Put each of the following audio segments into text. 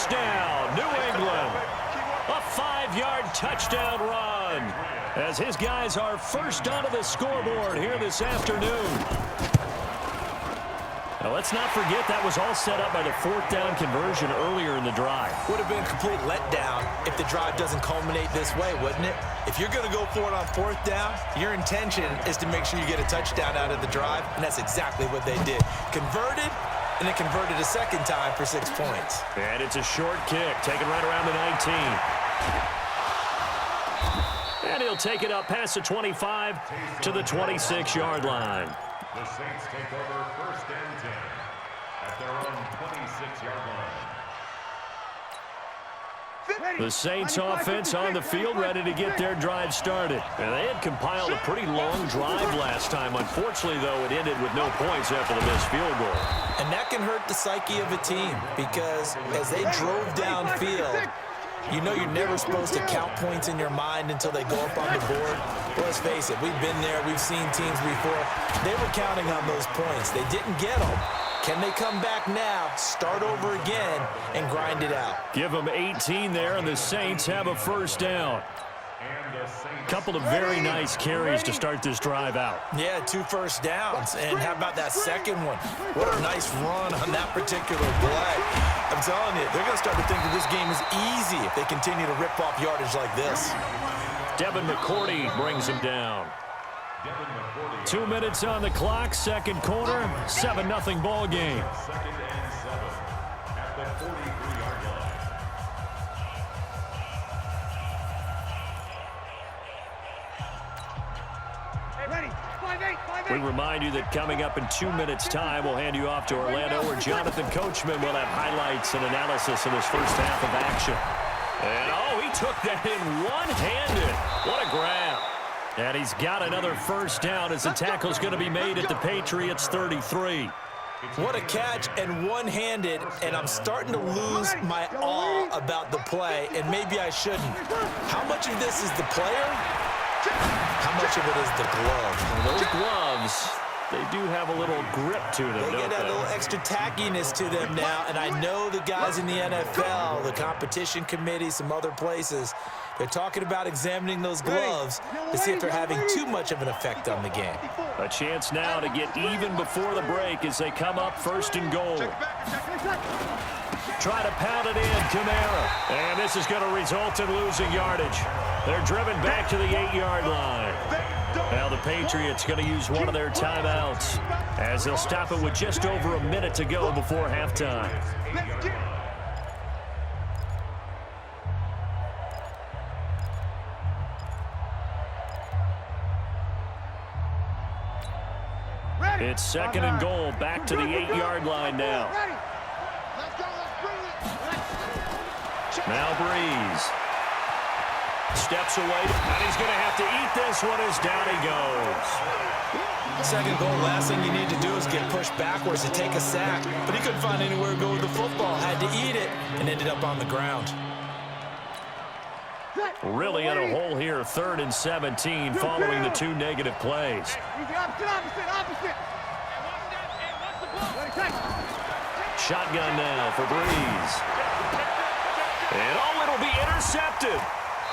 touchdown, New England. A 5-yard touchdown run as his guys are first onto the scoreboard here this afternoon. Now, let's not forget that was all set up by the 4th down conversion earlier in the drive. Would have been a complete letdown if the drive doesn't culminate this way, wouldn't it? If you're going to go for it on 4th down, your intention is to make sure you get a touchdown out of the drive, and that's exactly what they did. Converted, and then converted a second time for 6 points. And it's a short kick, taken right around the 19. And he'll take it up past the 25 to the 26-yard line. The Saints take over 1st and 10 at their own 26-yard line. The Saints offense on the field, ready to get their drive started. And they had compiled a pretty long drive last time. Unfortunately, though, it ended with no points after the missed field goal. And that can hurt the psyche of a team because as they drove downfield, you know you're never supposed to count points in your mind until they go up on the board. Well, let's face it, we've been there. We've seen teams before. They were counting on those points. They didn't get them. Can they come back now, start over again, and grind it out? Give them 18 there, and the Saints have a first down. Couple of very nice carries to start this drive out. Yeah, 2 first downs. And how about that second one? What a nice run on that particular play. I'm telling you, they're going to start to think that this game is easy if they continue to rip off yardage like this. Devin McCourty brings him down. 2 minutes on the clock, second quarter, 7-0 ball game. 2nd and 7 at the 43-yard line. We remind you that coming up in 2 minutes' time, we'll hand you off to Orlando, where Jonathan Coachman will have highlights and analysis of his first half of action. And, oh, he took that in one-handed. What a grab. And he's got another first down as the tackle's going to be made at the Patriots' 33. What a catch and one-handed, and I'm starting to lose my awe about the play, and maybe I shouldn't. How much of this is the player? How much of it is the glove? Well, those gloves, they do have a little grip to them, They get that little extra tackiness to them now, and I know the guys in the NFL, the competition committee, some other places, they're talking about examining those gloves to see if they're having too much of an effect on the game. A chance now to get even before the break as they come up 1st and goal. Try to pound it in, Kamara. And this is going to result in losing yardage. They're driven back to the 8-yard line. Now the Patriots going to use one of their timeouts as they'll stop it with just over a minute to go before halftime. It's 2nd and goal, back to the 8-yard line now. Now Breeze steps away, and he's going to have to eat this one as down he goes. 2nd goal, last thing you need to do is get pushed backwards to take a sack, but he couldn't find anywhere to go with the football, had to eat it, and ended up on the ground. Really in a hole here, 3rd and 17 following the 2 negative plays. Shotgun now for Breeze. And oh, it'll be intercepted.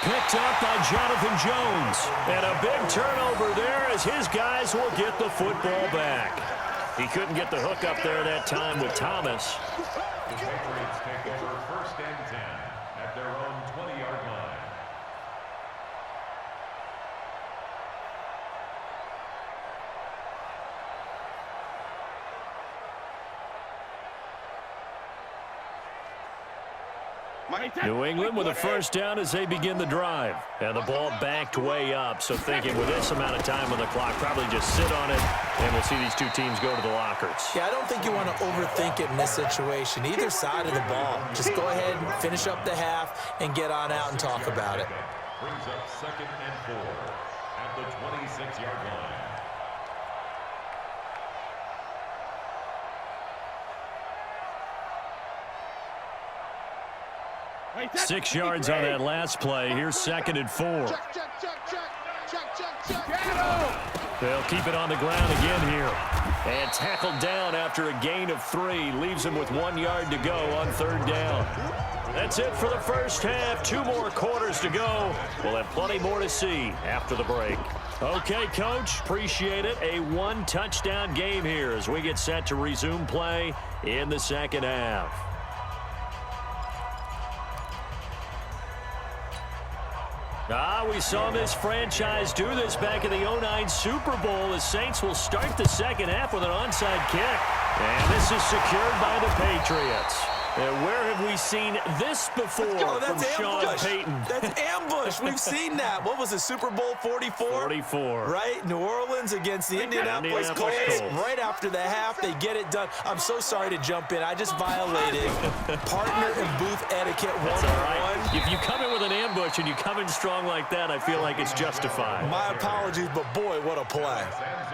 Picked up by Jonathan Jones. And a big turnover there as his guys will get the football back. He couldn't get the hook up there that time with Thomas. The Patriots take over 1st and 10 at their own 20-yard line. 2 New England with a first down as they begin the drive. And the ball backed way up, so thinking with this amount of time on the clock, probably just sit on it, and we'll see these 2 teams go to the lockers. Yeah, I don't think you want to overthink it in this situation. Either side of the ball. Just go ahead and finish up the half and get on out and talk about it. Brings up 2nd and 4 at the 26-yard line. 6 yards on that last play. Here's 2nd and 4. They'll keep it on the ground again here. And tackled down after a gain of 3. Leaves him with 1 yard to go on 3rd down. That's it for the first half. 2 more quarters to go. We'll have plenty more to see after the break. Okay, Coach, appreciate it. A 1-touchdown game here as we get set to resume play in the second half. We saw this franchise do this back in the 2009 Super Bowl. The Saints will start the second half with an onside kick. And this is secured by the Patriots. And where have we seen this before from Sean Payton? That's ambush. We've seen that. What was it, Super Bowl 44? 44. Right? New Orleans against the Indianapolis Colts. Right after the half, they get it done. I'm so sorry to jump in. I just violated partner and booth etiquette 101. That's all right. If you come in with an ambush and you come in strong like that, I feel like it's justified. My apologies, but boy, what a play.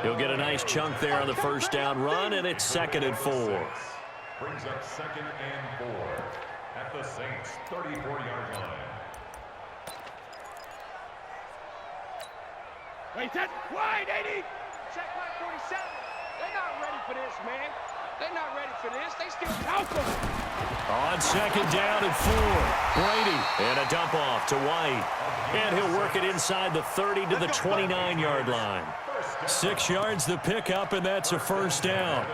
You'll get a nice chunk there on the first down run, and it's 2nd and 4. Brings up 2nd and 4 at the Saints' 34-yard line. Wait, that's wide, 80. Check line 47. They're not ready for this, man. They're not ready for this. They still counting. On 2nd down and 4. Brady and a dump off to White. And he'll work it inside the 30 to the 29-yard line. 6 yards the pickup, and that's a first down.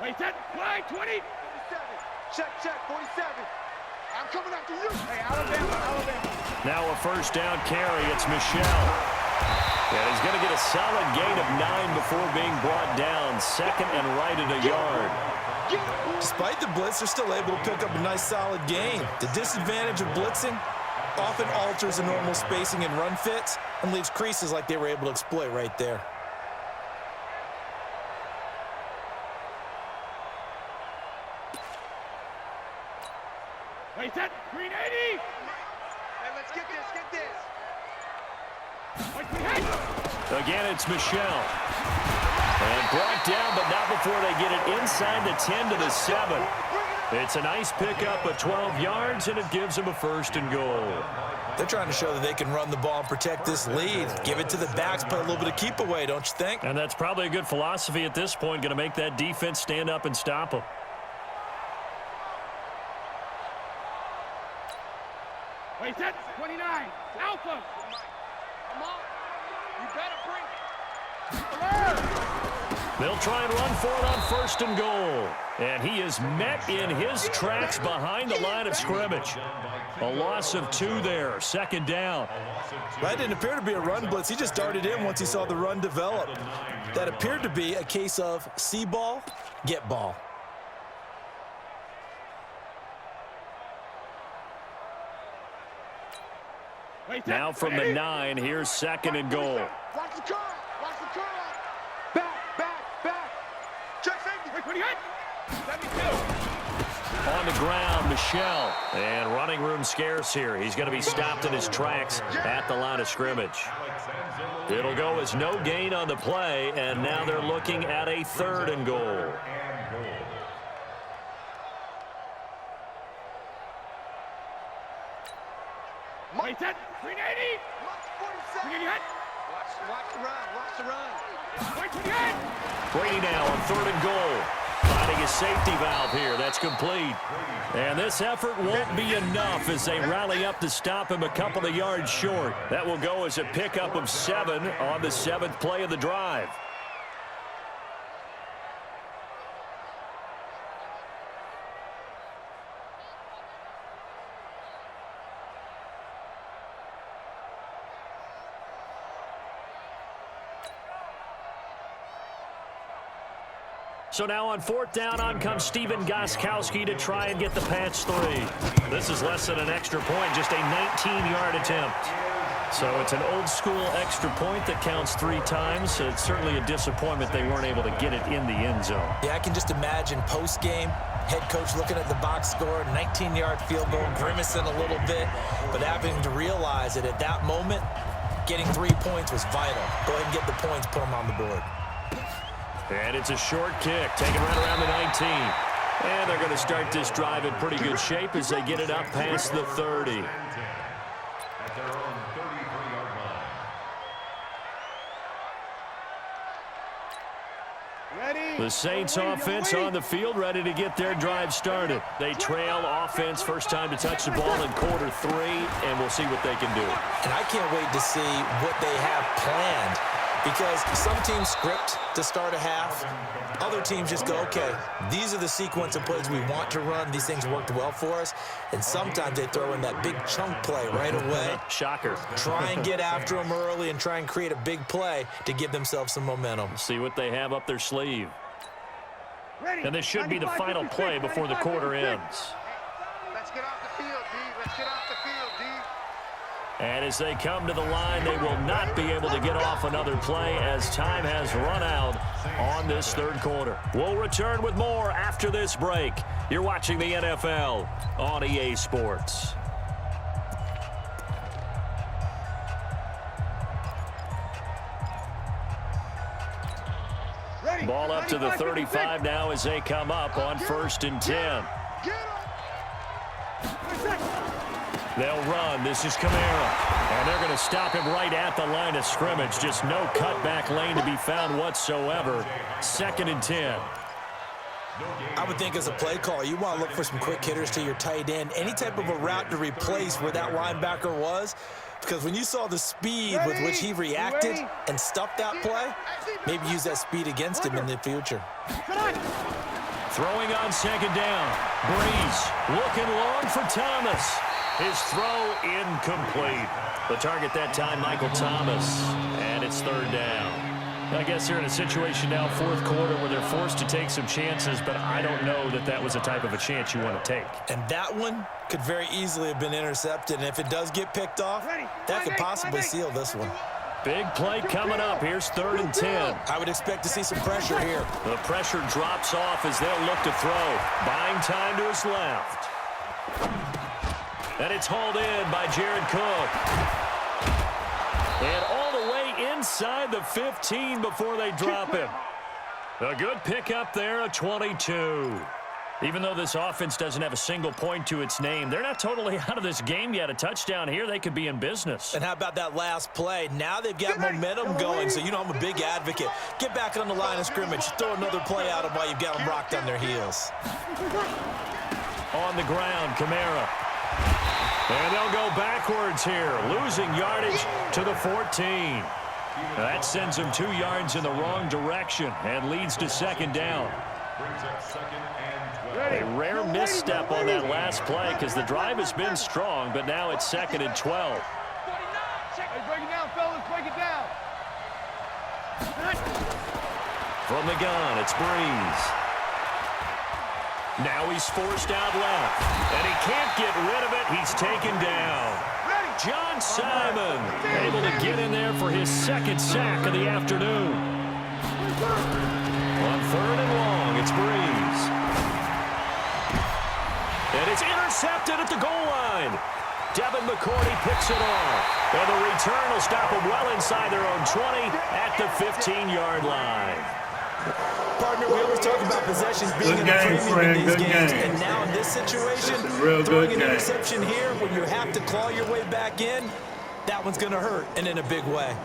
Wait, that wide, 20. 47. Check, 47. I'm coming after you. Hey, Alabama. Now a first down carry. It's Michel. And he's going to get a solid gain of 9 before being brought down. 2nd and right at a yard. Despite the blitz, they're still able to pick up a nice solid gain. The disadvantage of blitzing often alters the normal spacing and run fits and leaves creases like they were able to exploit right there. Wait, that green 80. Hey, let's get this. Again, it's Michel. And brought down, but not before they get it inside the 10 to the 7. It's a nice pickup of 12 yards, and it gives them a 1st and goal. They're trying to show that they can run the ball and protect this lead. Give it to the backs, play a little bit of keep away, don't you think? And that's probably a good philosophy at this point, going to make that defense stand up and stop them. Wait, that's 29. Alpha. Come on. You better bring it. They'll try and run for it on 1st and goal. And he is met in his tracks behind the line of scrimmage. A loss of 2 there. 2nd down. That didn't appear to be a run blitz. He just darted in once he saw the run develop. That appeared to be a case of see ball, get ball. Now from the 9, here's 2nd and goal. Watch the curl. Back. Check safety. Wait, 28. 72. On the ground, Michel. And running room scarce here. He's going to be stopped in his tracks at the line of scrimmage. It'll go as no gain on the play, and now they're looking at a 3rd and goal. Wait, that green 80. Green 80. Watch the run. Wait, 28. Brady now on 3rd and goal. Finding a safety valve here. That's complete. And this effort won't be enough as they rally up to stop him a couple of yards short. That will go as a pickup of 7 on the 7th play of the drive. So now on 4th down, on comes Steven Gostkowski to try and get the Pats 3. This is less than an extra point, just a 19-yard attempt. So it's an old-school extra point that counts 3 times. So it's certainly a disappointment they weren't able to get it in the end zone. Yeah, I can just imagine post-game, head coach looking at the box score, 19-yard field goal, grimacing a little bit, but having to realize that at that moment, getting 3 points was vital. Go ahead and get the points, put them on the board. And it's a short kick, taken right around the 19. And they're going to start this drive in pretty good shape as they get it up past the 30. At their own 30 The Saints offense on the field, ready to get their drive started. They trail offense, first time to touch the ball in quarter 3, and we'll see what they can do. And I can't wait to see what they have planned, because some teams script to start a half. Other teams just go, okay, these are the sequence of plays we want to run. These things worked well for us. And sometimes they throw in that big chunk play right away. Shocker. Try and get after them early and try and create a big play to give themselves some momentum. See what they have up their sleeve. And this should be the final play before the quarter ends. Let's get off the field, D. Let's get off the field, D. And as they come to the line, they will not be able to get off another play as time has run out on this third quarter. We'll return with more after this break. You're watching the NFL on EA Sports. Ball up to the 35 now as they come up on 1st and 10. They'll run. This is Kamara. And they're going to stop him right at the line of scrimmage. Just no cutback lane to be found whatsoever. 2nd and 10. I would think as a play call, you want to look for some quick hitters to your tight end. Any type of a route to replace where that linebacker was. Because when you saw the speed with which he reacted and stuffed that play, maybe use that speed against him in the future. Throwing on 2nd down. Breeze looking long for Thomas. His throw incomplete. The target that time, Michael Thomas. And it's 3rd down. I guess they're in a situation now, 4th quarter, where they're forced to take some chances, but I don't know that that was the type of a chance you want to take. And that one could very easily have been intercepted, and if it does get picked off, that could possibly seal this one. Big play coming up. Here's 3rd and 10. I would expect to see some pressure here. The pressure drops off as they'll look to throw. Buying time to his left. And it's hauled in by Jared Cook. And all the way inside the 15 before they drop him. A good pickup there, a 22. Even though this offense doesn't have a single point to its name, they're not totally out of this game yet. A touchdown here, they could be in business. And how about that last play? Now they've got momentum going, so you know I'm a big advocate. Get back on the line of scrimmage. Throw another play out of while you've got them rocked on their heels. On the ground, Kamara. And they'll go backwards here, losing yardage to the 14. That sends them 2 yards in the wrong direction and leads to 2nd down. A rare misstep on that last play because the drive has been strong, but now it's 2nd and 12. Hey, break it down, fellas. Break it down. From the gun, it's Breeze. Now he's forced out left, and he can't get rid of it. He's taken down. John Simon able to get in there for his 2nd sack of the afternoon. On 3rd and long, it's Breeze. And it's intercepted at the goal line. Devin McCourty picks it off. And the return will stop them well inside their own 20 at the 15-yard line. Partner, we always talk about possessions being in a premium in these games, and now in this situation, throwing an interception here when you have to claw your way back in, that one's going to hurt, and in a big way.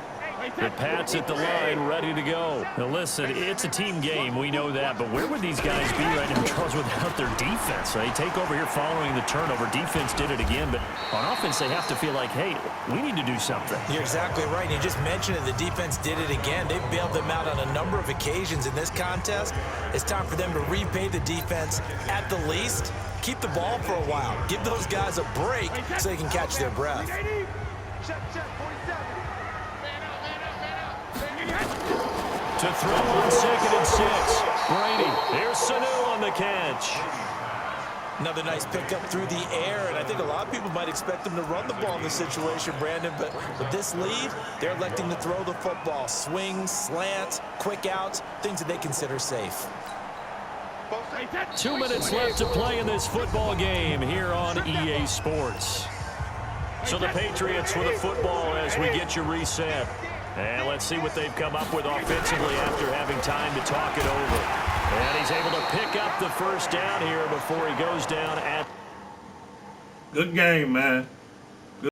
The Pats at the line, ready to go. Now listen, it's a team game, we know that, but where would these guys be right now, Charles, without their defense? They take over here following the turnover. Defense did it again, but on offense they have to feel like, hey, we need to do something. You're exactly right. You just mentioned it. The defense did it again. They bailed them out on a number of occasions in this contest. It's time for them to repay the defense at the least. Keep the ball for a while. Give those guys a break so they can catch their breath. To throw on 2nd and 6. Brady. Here's Sanu on the catch. Another nice pickup through the air, and I think a lot of people might expect them to run the ball in this situation, Brandon, but with this lead, they're electing to throw the football. Swings, slants, quick outs, things that they consider safe. 2 minutes left to play in this football game here on EA Sports. So the Patriots with a football as we get you reset. And let's see what they've come up with offensively after having time to talk it over. And he's able to pick up the 1st down here before he goes down at... Good game, man.